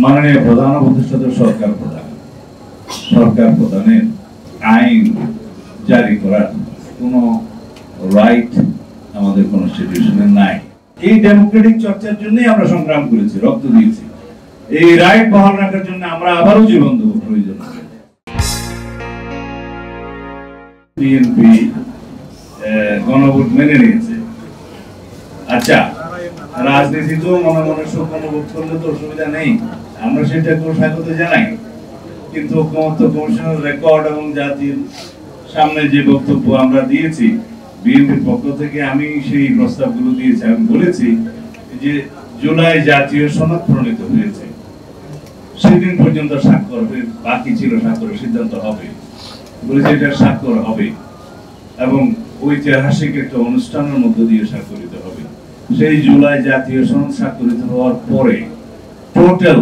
মাননীয় প্রধান উপদেষ্টা সরকার প্রধানের আইন জারি করার কোনো রাইট আমাদের কনস্টিটিউশনে নাই। এই ডেমোক্রেটিক চর্চার জন্যই আমরা সংগ্রাম করেছি, রক্ত দিয়েছি। এই রাইট বহাল রাখার জন্য আমরা আবারও জীবন দেব প্রয়োজন। বিএনপি গণভোট মেনে নিয়েছে। আচ্ছা, রাজনীতি তো মনে মনে সব গণভোট করলে তো অসুবিধা নেই, আমরা সেটাকে স্বাগত জানাই। কিন্তু ঐক্যমত্য কমিশনের রেকর্ড এবং জাতির সামনে যে বক্তব্য আমরা দিয়েছি বিএনপির পক্ষ থেকে, আমি সেই প্রস্তাবগুলো দিয়েছি। আমি বলেছি যে জুলাই জাতীয় সনদ প্রণীত হয়েছে, সেদিন পর্যন্ত স্বাক্ষর বাকি ছিল, স্বাক্ষরের সিদ্ধান্ত হবে বলেছে, এটা স্বাক্ষর হবে এবং ঐতিহাসিক একটা অনুষ্ঠানের মধ্য দিয়ে স্বাক্ষরিত হবে। সেই জুলাই জাতীয় সনদ স্বাক্ষরিত হওয়ার পরে টোটাল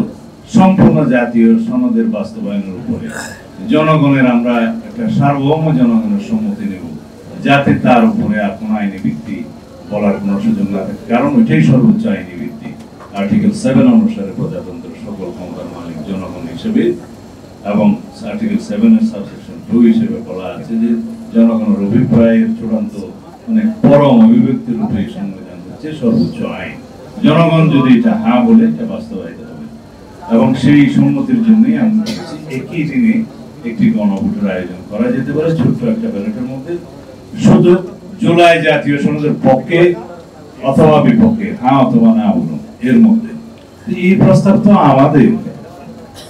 সম্পূর্ণ জাতীয় সনদের বাস্তবায়নের উপরে জনগণের আমরা একটা সার্বভৌম জনগণের সম্মতি নেব, যাতে তার উপরে আর কোনো আইনি ভিত্তি বলার কোনো সুযোগ না থাকে। কারণ ওইটাই সর্বোচ্চ আইনি ভিত্তি। আর্টিকেল 7 অনুসারে প্রজাতন্ত্রের সকল ক্ষমতার মালিক জনগণ হিসেবে, এবং আর্টিকেল 7 এর সাবসেকশন 2 হিসেবে বলা আছে যে জনগণের অভিপ্রায়ের চূড়ান্ত মানে পরম অভিব্যক্তির রূপে সংবিধান হচ্ছে সর্বোচ্চ আইন। জনগণ যদি এটা হ্যাঁ বলে, এটা বাস্তবায়িত হবে। এবং সেই সম্মতির জন্যই আমি বলছি একই দিনে একটি গণভোটের আয়োজন করা যেতে পারে, ছোট্ট একটা ব্যালটের মধ্যে, শুধু জুলাই জাতীয় সনদের পক্ষে অথবা বিপক্ষে, হ্যাঁ অথবা না বলুন, এর মধ্যে। এই প্রস্তাব তো আমাদের,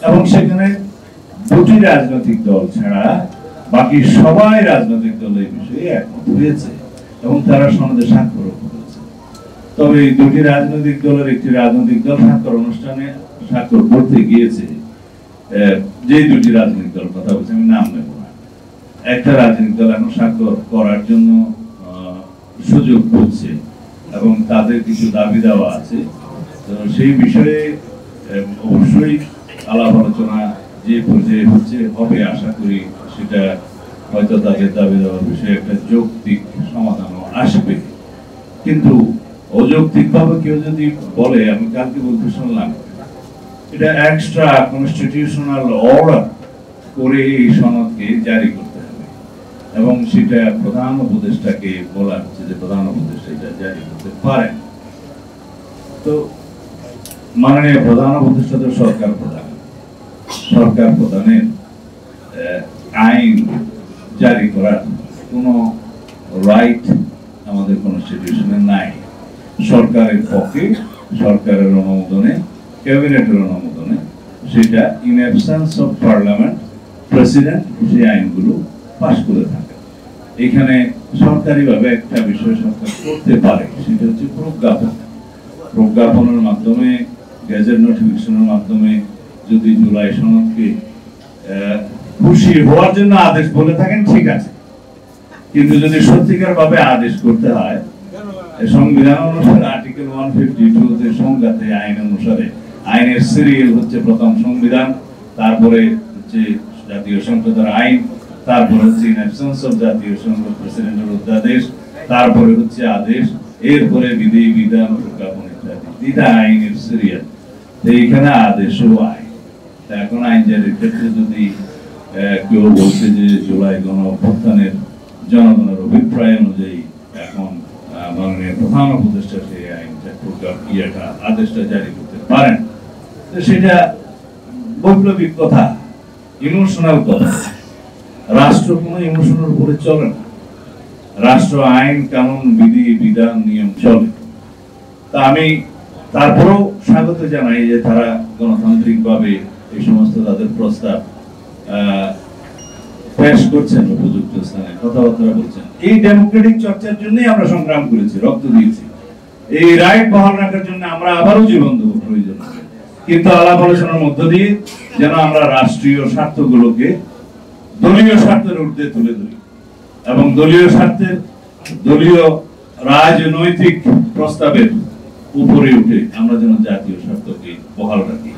এবং সেখানে দুটি রাজনৈতিক দল ছাড়া বাকি সবাই রাজনৈতিক দল এই বিষয়ে একমত হয়েছে এবং তারা সনদে স্বাক্ষর করেছে। তবে এই দুটি রাজনৈতিক দলের একটি রাজনৈতিক দল স্বাক্ষর অনুষ্ঠানে স্বাক্ষর করতে গিয়েছে। যে দুটি রাজনৈতিক দল কথা বলছে, আমি নাম নেব না, একটা রাজনৈতিক দল এখন স্বাক্ষর করার জন্য সুযোগ বলছে এবং তাদের কিছু দাবি দেওয়া আছে। তো সেই বিষয়ে অবশ্যই আলাপ আলোচনা যে পর্যায়ে হচ্ছে হবে, আশা করি সেটা হয়তো তাদের দাবি দেওয়ার বিষয়ে একটা যৌক্তিক সমাধানও আসবে। কিন্তু অযৌক্তিক ভাবে কেউ যদি বলে, আমি কালকে বলতে শুনলাম, এটা এক্সট্রা কনস্টিটিউশনাল অর্ডার করে এই সনদকে জারি করতে হবে এবং সেটা প্রধান উপদেষ্টাকে বলা হচ্ছে যে প্রধান উপদেষ্টা এটা জারি করতে পারেন। তো মাননীয় প্রধান উপদেষ্টা তো সরকার প্রধানের আইন জারি করার কোনো রাইট আমাদের কনস্টিটিউশনে নাই। সরকারের পক্ষে, সরকারের অনুমোদনে, ক্যাবিনেটের অনুমোদনে, সেটা in absence of parliament president সেই আইনগুলো পাস করে থাকে। এখানে সরকারিভাবে একটা বিষয় সরকার করতে পারে, সেটা হচ্ছে প্রজ্ঞাপনের মাধ্যমে, গেজেট নোটিফিকেশনের মাধ্যমে যদি জুলাই সনদকে খুশি হওয়ার জন্য আদেশ বলে থাকেন, ঠিক আছে। কিন্তু যদি সত্যিকার ভাবে আদেশ করতে হয়, সংবিধান অনুসারে আর্টিকেল 152 সংজ্ঞাতে আইন অনুসারে, আইনের সিরিয়াল হচ্ছে প্রথম সংবিধান, তারপরে হচ্ছে জাতীয় সংসদের আইন, তারপরে হচ্ছে ইন অ্যাবসেন্স অফ জাতীয় সংসদ প্রেসিডেন্টের অধ্যাদেশ, তারপরে হচ্ছে আদেশ, এরপরে বিধি, বিধান, প্রজ্ঞাপন ইত্যাদি। এটা আইনের সিরিয়াল। এইখানে আদেশও আইন। এখন আইন জারির ক্ষেত্রে যদি কেউ বলছে যে জুলাই গণ অভ্যুত্থানের জনগণের অভিপ্রায় অনুযায়ী এখন মাননীয় প্রধান উপদেষ্টা সেই আইনটা আদেশটা জারি করতে পারেন, সেটা বৈপ্লবিক কথা, ইমোশনাল কথা। রাষ্ট্র কোনো ইমোশনের উপরে চলে না। রাষ্ট্র আইন, কানুন, বিধি, বিধান, নিয়ম চলে। তা আমি তারপরেও স্বাগত জানাই যে তারা গণতান্ত্রিক ভাবে এই সমস্ত তাদের প্রস্তাব পেশ করছেন, উপযুক্ত স্থানে কথাবার্তা বলছেন। এই ডেমোক্রেটিক চর্চার জন্যই আমরা সংগ্রাম করেছি, রক্ত দিয়েছি। এই রাইট বহাল রাখার জন্য আমরা আবারও জীবন দেব প্রয়োজন। কিন্তু আলাপ আলোচনার মধ্য দিয়ে যেন আমরা রাষ্ট্রীয় স্বার্থগুলোকে দলীয় স্বার্থের ঊর্ধ্বে তুলে ধরি এবং দলীয় রাজনৈতিক প্রস্তাবের উপরে উঠে আমরা যেন জাতীয় স্বার্থকে বহাল রাখি।